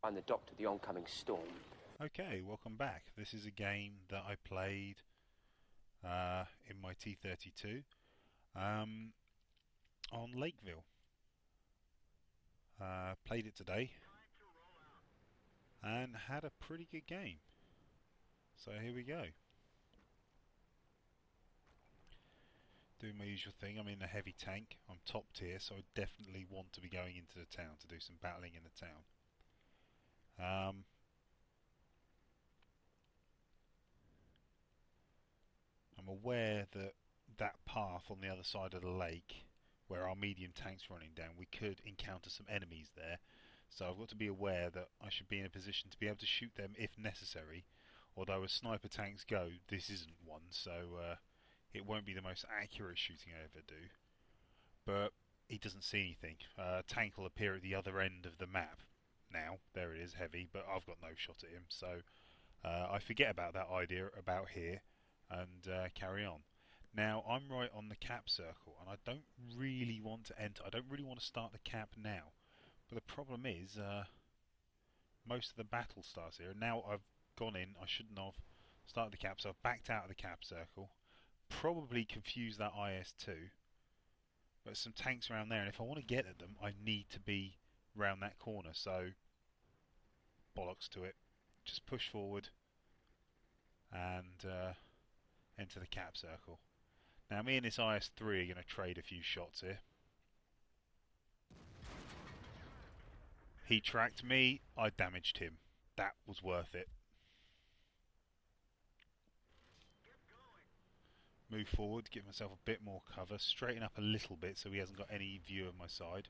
Find the doctor, the oncoming storm. Okay, welcome back. This is a game that I played in my T32 um, on Lakeville. Played it today and had a pretty good game. So here we go. Doing my usual thing. I'm in a heavy tank. I'm top tier, so I definitely want to be going into the town to do some battling in the town. I'm aware that that path on the other side of the lake, where our medium tank's running down, we could encounter some enemies there. So I've got to be aware that I should be in a position to be able to shoot them if necessary. Although as sniper tanks go, this isn't one, so it won't be the most accurate shooting I ever do. But he doesn't see anything. Tank will appear at the other end of the map. Now, there it is, heavy, but I've got no shot at him, so I forget about that idea about here and carry on. Now, I'm right on the cap circle, and I don't really want to enter. I don't really want to start the cap now. But the problem is, most of the battle starts here. And now I've gone in, I shouldn't have started the cap, so I've backed out of the cap circle. Probably confused that IS-2. But there's some tanks around there, and if I want to get at them, I need to be round that corner. So, bollocks to it. Just push forward and enter the cap circle. Now me and this IS-3 are going to trade a few shots here. He tracked me, I damaged him. That was worth it. Move forward, give myself a bit more cover, straighten up a little bit so he hasn't got any view of my side.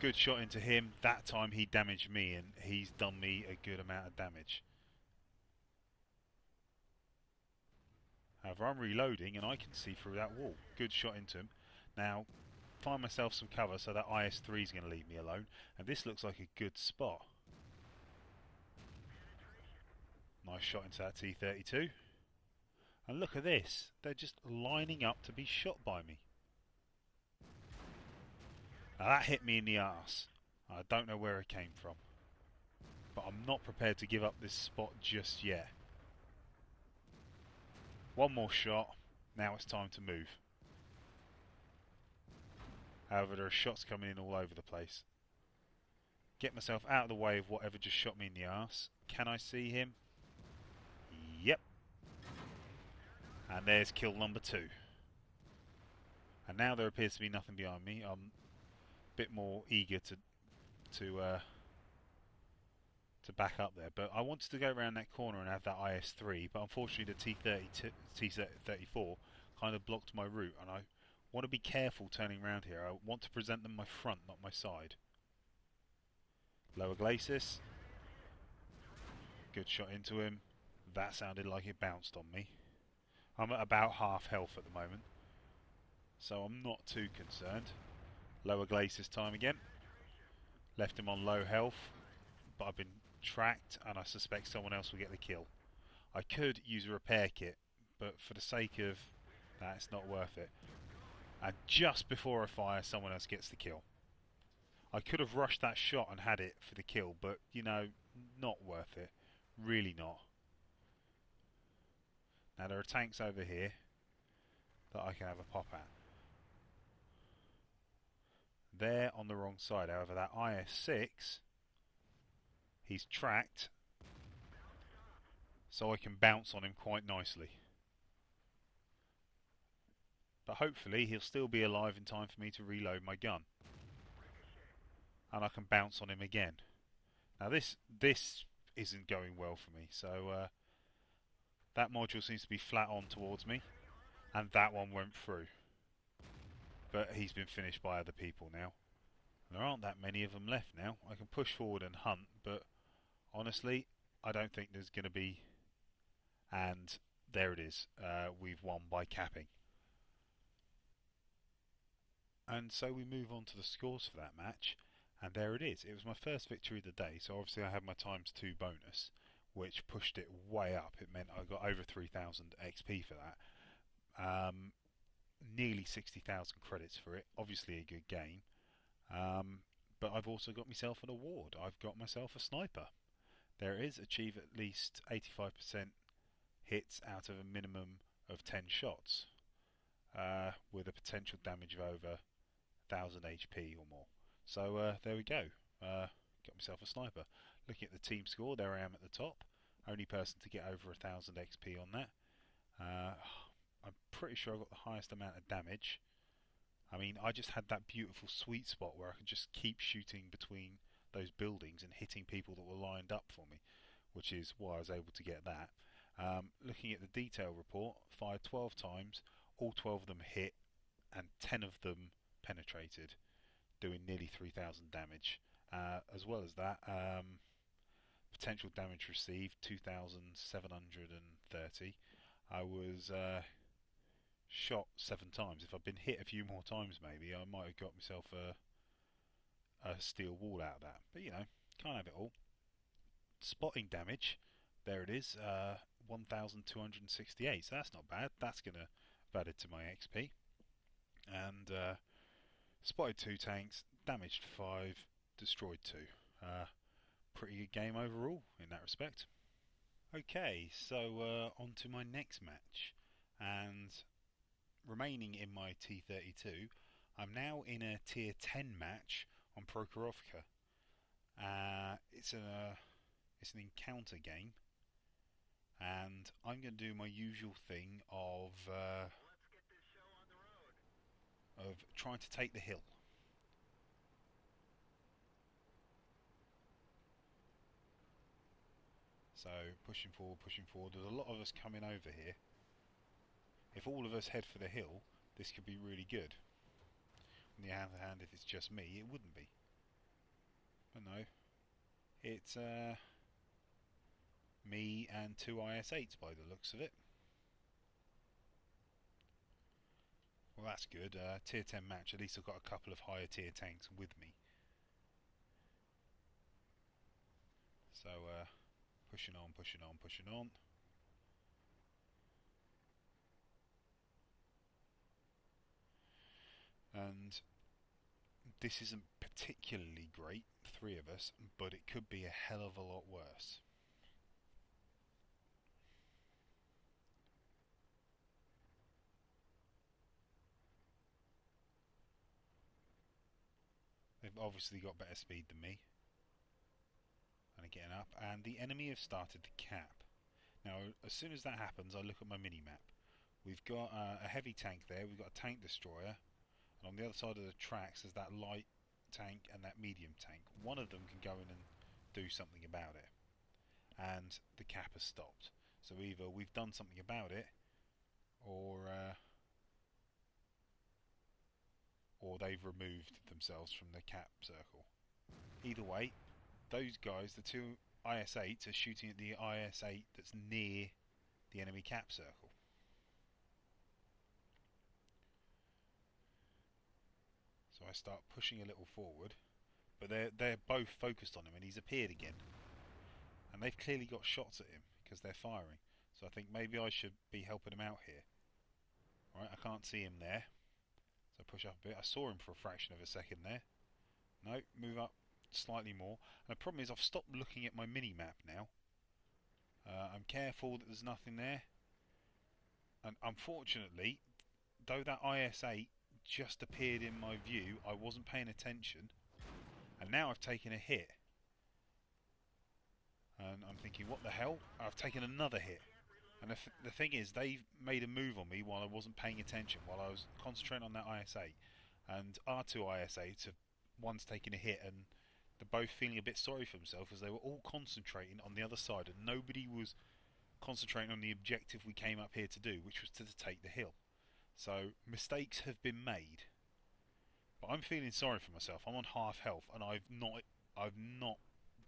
Good shot into him. That time he damaged me and he's done me a good amount of damage. However, I'm reloading and I can see through that wall. Good shot into him. Now, find myself some cover so that IS-3 is going to leave me alone. And this looks like a good spot. Nice shot into that T32. And look at this. They're just lining up to be shot by me. Now that hit me in the arse. I don't know where it came from. But I'm not prepared to give up this spot just yet. One more shot. Now it's time to move. However, there are shots coming in all over the place. Get myself out of the way of whatever just shot me in the arse. Can I see him? Yep. And there's kill number 2. And now there appears to be nothing behind me. I'm a bit more eager to back up there. But I wanted to go around that corner and have that IS-3, but unfortunately the T34 kind of blocked my route, and I want to be careful turning around here. I want to present them my front, not my side. Lower Glacis. Good shot into him. That sounded like it bounced on me. I'm at about half health at the moment, so I'm not too concerned. Lower Glacis time again. Left him on low health, but I've been tracked and I suspect someone else will get the kill. I could use a repair kit, but for the sake of that, it's not worth it. And just before I fire, someone else gets the kill. I could have rushed that shot and had it for the kill, but, you know, not worth it. Really not. Now, there are tanks over here that I can have a pop at. They're on the wrong side. However, that IS-6, he's tracked, so I can bounce on him quite nicely. But hopefully he'll still be alive in time for me to reload my gun. And I can bounce on him again. Now this isn't going well for me, so that module seems to be flat on towards me, and that one went through. But he's been finished by other people now. And there aren't that many of them left now. I can push forward and hunt, but honestly, I don't think there's going to be... And there it is. We've won by capping. And so we move on to the scores for that match. And there it is. It was my first victory of the day, so obviously I had my ×2 bonus, which pushed it way up. It meant I got over 3,000 XP for that. Nearly 60,000 credits for it. Obviously a good game. But I've also got myself an award. I've got myself a sniper. There it is, achieve at least 85% hits out of a minimum of 10 shots, with a potential damage of over 1000 HP or more. So there we go. Got myself a sniper. Looking at the team score, there I am at the top. Only person to get over 1000 XP on that. I'm pretty sure I got the highest amount of damage. I mean, I just had that beautiful sweet spot where I could just keep shooting between those buildings and hitting people that were lined up for me, which is why I was able to get that. Looking at the detail report, fired 12 times, all 12 of them hit, and 10 of them penetrated, doing nearly 3000 damage. As well as that, potential damage received 2730. I was shot 7 times. If I'd been hit a few more times, maybe I might have got myself a steel wall out of that. But you know, can't have it all. Spotting damage, there it is, 1268. So that's not bad. That's gonna have added to my XP. And spotted 2 tanks, damaged 5, destroyed 2. Pretty good game overall in that respect. Okay, so on to my next match, and remaining in my T32, I'm now in a tier 10 match on Prokhorovka. It's an encounter game, and I'm going to do my usual thing of trying to take the hill. So pushing forward, pushing forward. There's a lot of us coming over here. If all of us head for the hill, this could be really good. On the other hand, if it's just me, it wouldn't be. But no, it's me and 2 IS-8s by the looks of it. Well, that's good. Tier 10 match. At least I've got a couple of higher tier tanks with me. So pushing on, pushing on, pushing on. And this isn't particularly great, 3 of us, but it could be a hell of a lot worse. They've obviously got better speed than me. And are getting up, and the enemy have started to cap. Now, as soon as that happens, I look at my mini-map. We've got a heavy tank there, we've got a tank destroyer, and on the other side of the tracks there's that light tank and that medium tank. One of them can go in and do something about it, and the cap has stopped. So either we've done something about it, or they've removed themselves from the cap circle. Either way, those guys, the 2 IS-8s, are shooting at the IS-8 that's near the enemy cap circle. So I start pushing a little forward, but they're both focused on him, and he's appeared again. And they've clearly got shots at him because they're firing. So I think maybe I should be helping him out here. Right, I can't see him there. So push up a bit. I saw him for a fraction of a second there. No, move up slightly more. And the problem is I've stopped looking at my mini-map now. I'm careful that there's nothing there. And unfortunately, though that IS-8 just appeared in my view, I wasn't paying attention. And now I've taken a hit. And I'm thinking, what the hell? I've taken another hit. And the thing is, they've made a move on me while I wasn't paying attention, while I was concentrating on that IS-8. And our 2 IS-8s have, one's taken a hit, and they're both feeling a bit sorry for themselves because they were all concentrating on the other side, and nobody was concentrating on the objective we came up here to do, which was to take the hill. So mistakes have been made, but I'm feeling sorry for myself. I'm on half health, and I've not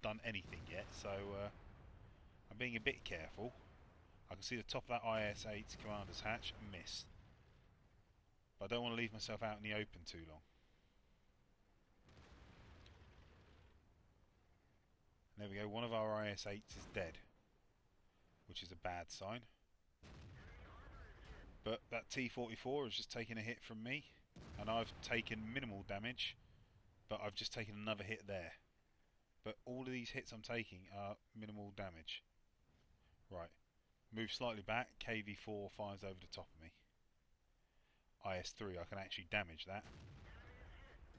done anything yet. So I'm being a bit careful. I can see the top of that IS-8's commander's hatch, missed. But I don't want to leave myself out in the open too long. And there we go, one of our IS-8s is dead, which is a bad sign. But that T-34 has just taken a hit from me, and I've taken minimal damage but I've just taken another hit there. But all of these hits I'm taking are minimal damage. Right, move slightly back, KV4 fires over the top of me. IS3, I can actually damage that.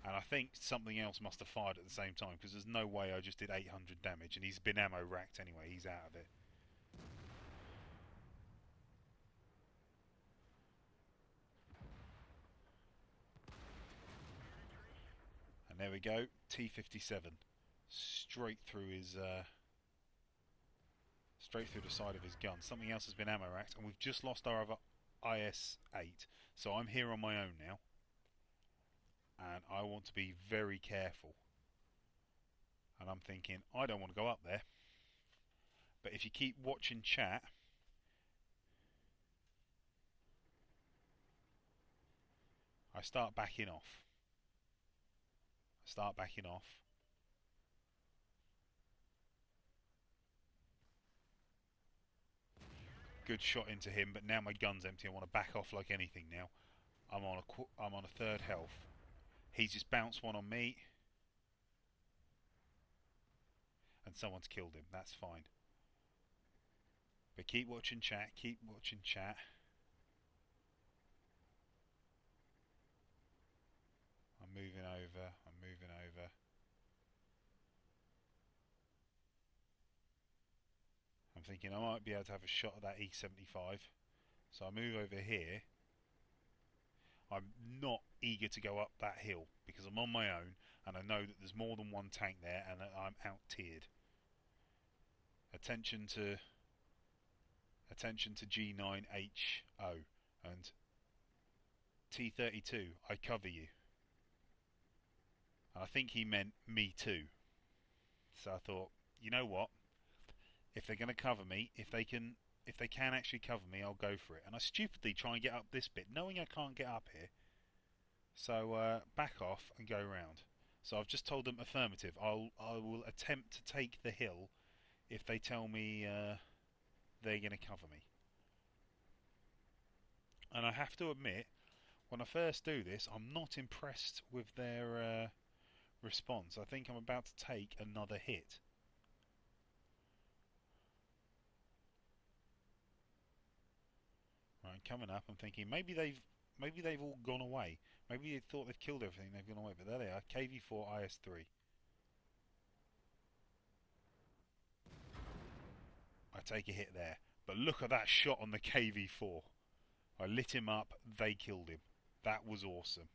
And I think something else must have fired at the same time, because there's no way I just did 800 damage, and he's been ammo racked anyway, he's out of it. And there we go, T57, straight through his, straight through the side of his gun. Something else has been ammo racked, and we've just lost our other IS-8, so I'm here on my own now, and I want to be very careful. And I'm thinking, I don't want to go up there, but if you keep watching chat, I start backing off. Good shot into him, but now my gun's empty. I want to back off like anything now. I'm on a third health. He's just bounced one on me, and someone's killed him. That's fine. But keep watching chat. Keep watching chat. I'm moving over. I'm thinking I might be able to have a shot at that E75. So I move over here. I'm not eager to go up that hill because I'm on my own and I know that there's more than one tank there and that I'm out-tiered. Attention to G9HO and T32, I cover you. And I think he meant me too. So I thought, you know what? If they're going to cover me, if they can actually cover me, I'll go for it. And I stupidly try and get up this bit, knowing I can't get up here. So back off and go round. So I've just told them affirmative. I will attempt to take the hill if they tell me they're going to cover me. And I have to admit, when I first do this, I'm not impressed with their response. I think I'm about to take another hit. Right, coming up, I'm thinking maybe they've all gone away. Maybe they thought they've killed everything, they've gone away. But there they are, KV4 IS3. I take a hit there. But look at that shot on the KV4. I lit him up, they killed him. That was awesome.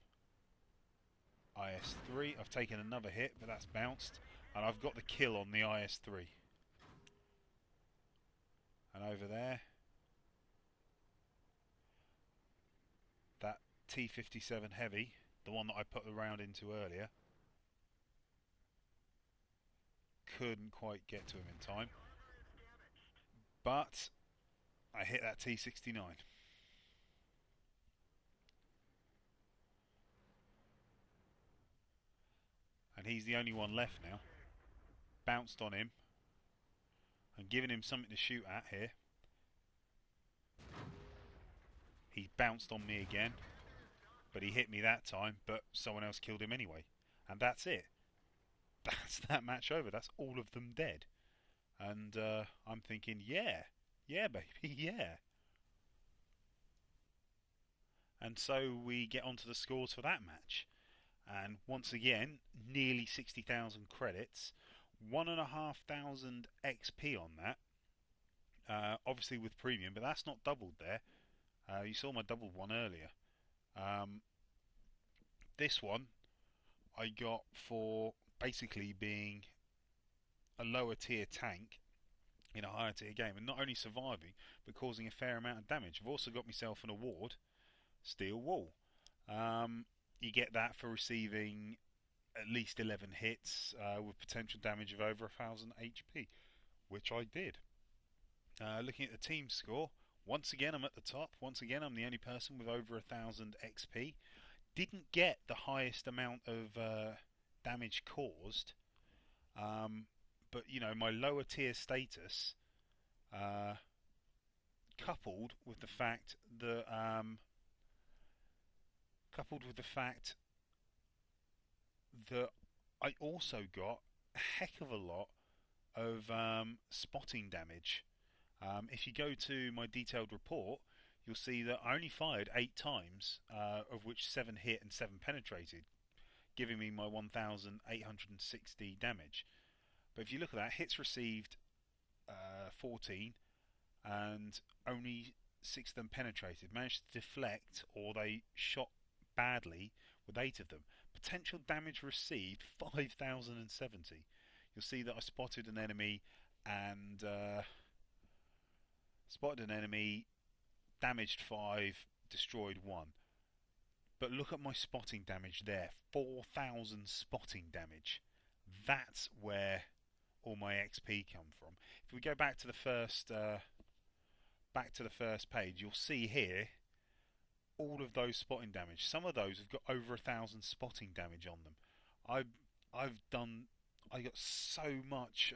IS3, I've taken another hit, but that's bounced. And I've got the kill on the IS3. And over there, that T57 heavy, the one that I put the round into earlier, couldn't quite get to him in time. But I hit that T69. And he's the only one left now. Bounced on him and giving him something to shoot at here. He bounced on me again, but he hit me that time, but someone else killed him anyway. And that's it. That's that match over. That's all of them dead. And I'm thinking, yeah, baby, yeah. And so we get onto the scores for that match. And once again, nearly 60,000 credits, 1,500 XP on that. Obviously with premium, but that's not doubled there. You saw my doubled one earlier. This one I got for basically being a lower tier tank in a higher tier game, and not only surviving but causing a fair amount of damage. I've also got myself an award, Steel Wall. You get that for receiving at least 11 hits with potential damage of over 1,000 HP, which I did. Looking at the team score, once again I'm at the top. Once again I'm the only person with over 1,000 XP. Didn't get the highest amount of damage caused, but you know, my lower tier status, coupled with the fact that I also got a heck of a lot of spotting damage. If you go to my detailed report, you'll see that I only fired 8 times, of which 7 hit and 7 penetrated, giving me my 1,860 damage. But if you look at that, hits received 14, and only 6 of them penetrated. Managed to deflect, or they shot badly with 8 of them. Potential damage received 5,070. You'll see that I spotted an enemy and damaged 5, destroyed 1. But look at my spotting damage there, 4,000 spotting damage. That's where all my XP come from. If we go back to the first page, you'll see here all of those spotting damage. Some of those have got over 1,000 spotting damage on them. I got so much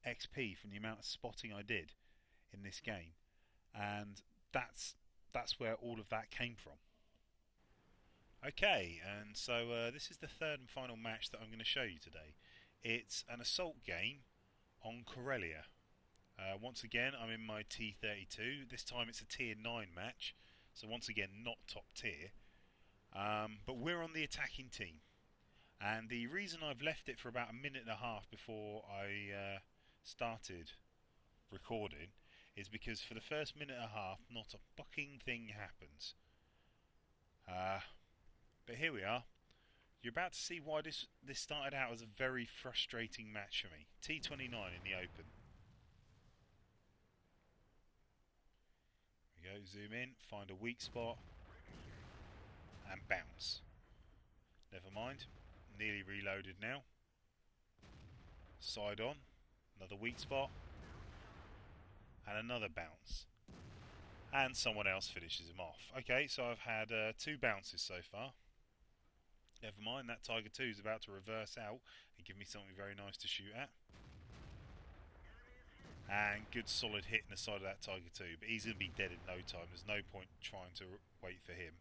XP from the amount of spotting I did in this game, and that's where all of that came from. Okay, and so this is the third and final match that I'm going to show you today. It's an assault game on Corellia. Once again, I'm in my T32. This time it's a tier 9 match, so once again not top tier. But we're on the attacking team. And the reason I've left it for about a minute and a half before I started recording is because for the first minute and a half, not a fucking thing happens. But here we are. You're about to see why this started out as a very frustrating match for me. T29 in the open. There we go, zoom in, find a weak spot, and bounce. Never mind, nearly reloaded now. Side on, another weak spot, and another bounce. And someone else finishes him off. Okay, so I've had 2 bounces so far. Never mind, that Tiger 2 is about to reverse out and give me something very nice to shoot at. And good solid hit in the side of that Tiger 2, but he's going to be dead in no time. There's no point trying to wait for him.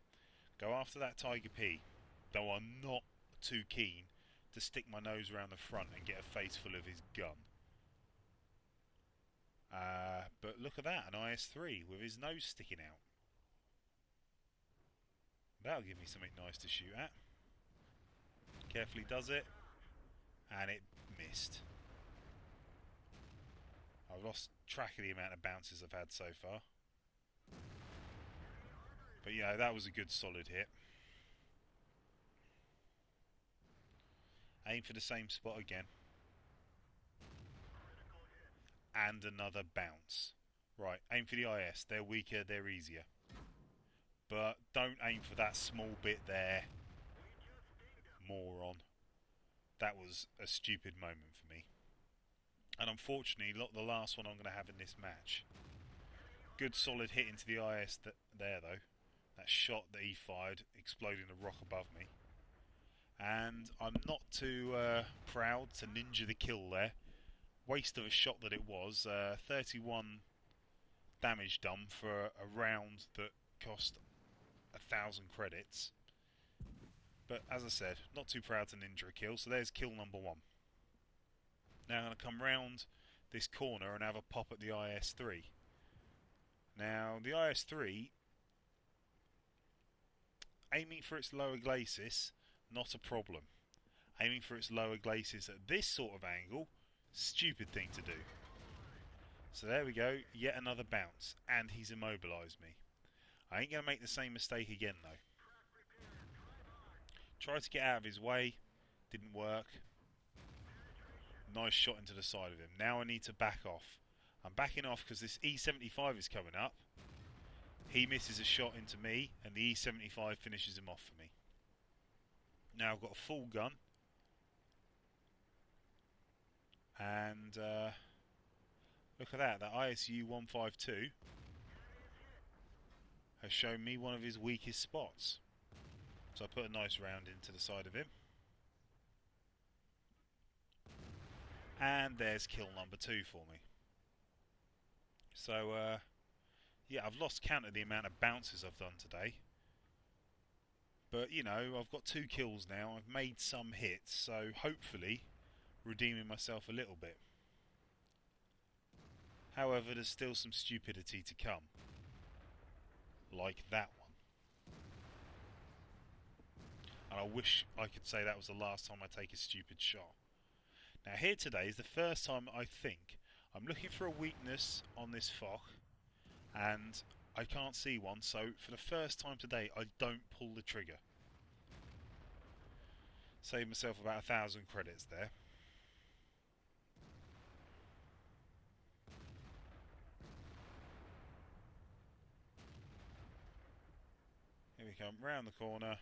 Go after that Tiger P, though I'm not too keen to stick my nose around the front and get a face full of his gun. But look at that, an IS-3 with his nose sticking out. That'll give me something nice to shoot at. Carefully does it, and it missed. I've lost track of the amount of bounces I've had so far. But yeah, that was a good solid hit. Aim for the same spot again. And another bounce. Right, aim for the IS. They're weaker, they're easier. But don't aim for that small bit there. Moron. That was a stupid moment for me. And unfortunately, look, the last one I'm going to have in this match. Good solid hit into the IS there though. That shot that he fired, exploding the rock above me. And I'm not too proud to ninja the kill there. Waste of a shot that it was. 31 damage done for a round that cost 1,000 credits. But as I said, not too proud to ninja a kill, so there's kill number 1. Now I'm going to come round this corner and have a pop at the IS-3. Now the IS-3, aiming for its lower glacis, not a problem. Aiming for its lower glacis at this sort of angle, stupid thing to do. So there we go, yet another bounce, and he's immobilised me. I ain't going to make the same mistake again though. Tried to get out of his way, didn't work. Nice shot into the side of him. Now I need to back off. I'm backing off because this E75 is coming up. He misses a shot into me, and the E75 finishes him off for me. Now I've got a full gun. And look at that, that ISU 152 has shown me one of his weakest spots. So I put a nice round into the side of him. And there's kill number 2 for me. So, yeah, I've lost count of the amount of bounces I've done today. But, you know, I've got 2 kills now. I've made some hits, so hopefully redeeming myself a little bit. However, there's still some stupidity to come. Like that one. And I wish I could say that was the last time I take a stupid shot. Now here today is the first time I think I'm looking for a weakness on this Foch, and I can't see one, so for the first time today I don't pull the trigger. Save myself about 1,000 credits there. Here we come, round the corner.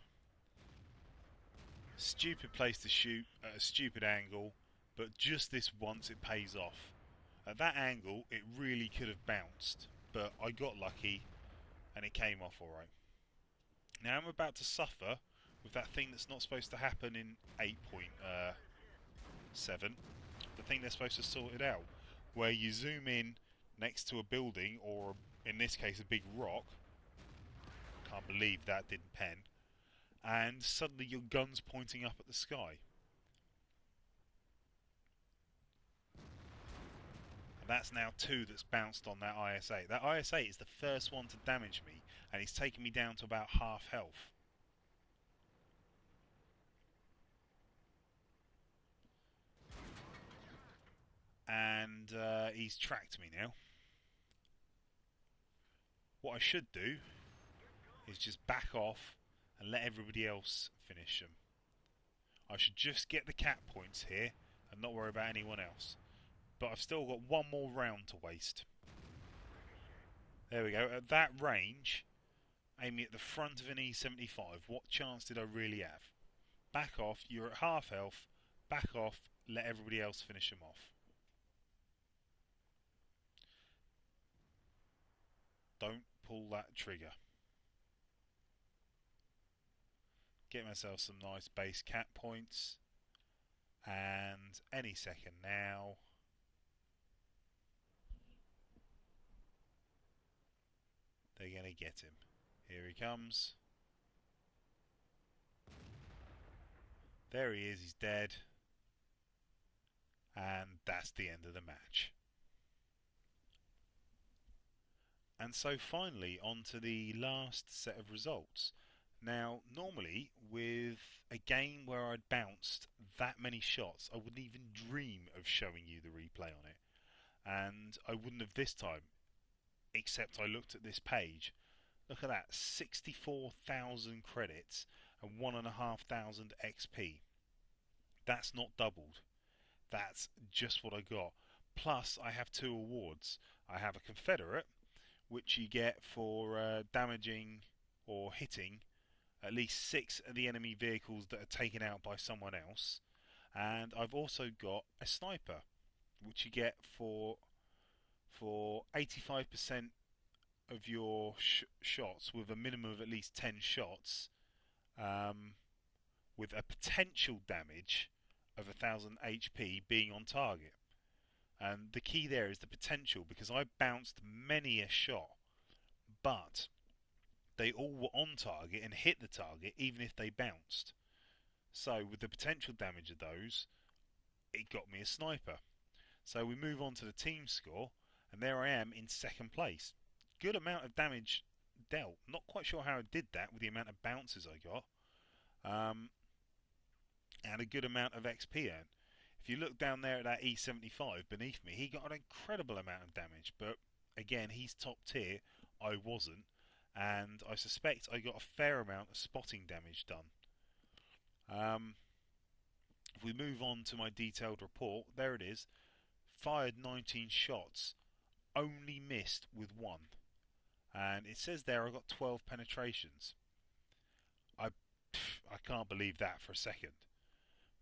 Stupid place to shoot at a stupid angle, but just this once it pays off. At that angle it really could have bounced, but I got lucky and it came off alright. Now I'm about to suffer with that thing that's not supposed to happen in 8.7, the thing they're supposed to sort it out, where you zoom in next to a building, or in this case a big rock. Can't believe that didn't pen. And suddenly your gun's pointing up at the sky. And that's now 2 that's bounced on that IS-8. That IS-8 is the first one to damage me, and he's taken me down to about half health. And he's tracked me now. What I should do is just back off and let everybody else finish them. I should just get the cap points here and not worry about anyone else. But I've still got one more round to waste. There we go. At that range, aiming at the front of an E75, what chance did I really have? Back off, you're at half health, back off, let everybody else finish them off. Don't pull that trigger. Get myself some nice base cap points, and any second now they're going to get him. Here he comes. There he is, he's dead. And that's the end of the match. And so finally on to the last set of results. Now, normally, with a game where I'd bounced that many shots, I wouldn't even dream of showing you the replay on it. And I wouldn't have this time, except I looked at this page. Look at that, 64,000 credits and 1,500 XP. That's not doubled. That's just what I got. Plus, I have 2 awards. I have a Confederate, which you get for damaging or hitting at least 6 of the enemy vehicles that are taken out by someone else, and I've also got a sniper, which you get for 85% of your shots with a minimum of at least 10 shots, with a potential damage of 1,000 HP being on target. And the key there is the potential, because I bounced many a shot, but they all were on target and hit the target even if they bounced. So with the potential damage of those, it got me a sniper. So we move on to the team score, and there I am in 2nd place. Good amount of damage dealt. Not quite sure how I did that with the amount of bounces I got. And a good amount of XP earned. If you look down there at that E75 beneath me, he got an incredible amount of damage, but again, he's top tier, I wasn't, and I suspect I got a fair amount of spotting damage done. If we move on to my detailed report, there it is. Fired 19 shots, only missed with 1. And it says there I got 12 penetrations. I can't believe that for a second.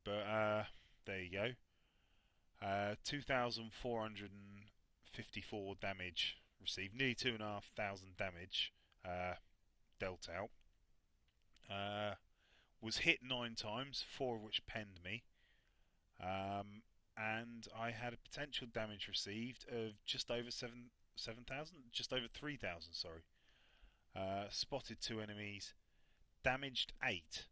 But there you go. 2,454 damage received, nearly 2,500 damage dealt out. Was hit 9 times, 4 of which penned me. And I had a potential damage received of just over 7,000, just over 3,000, sorry. Spotted 2 enemies, damaged 8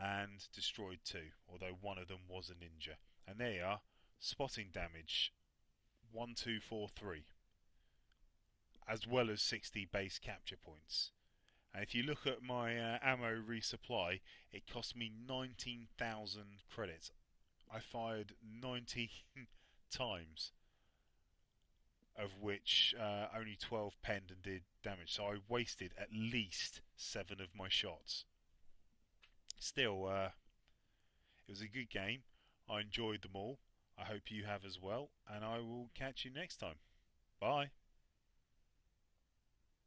and destroyed 2, although one of them was a ninja. And there you are, spotting damage 1, 2, 4, 3, as well as 60 base capture points. And if you look at my ammo resupply, it cost me 19,000 credits. I fired 90 times, of which only 12 penned and did damage. So I wasted at least 7 of my shots. Still, it was a good game. I enjoyed them all. I hope you have as well. And I will catch you next time. Bye.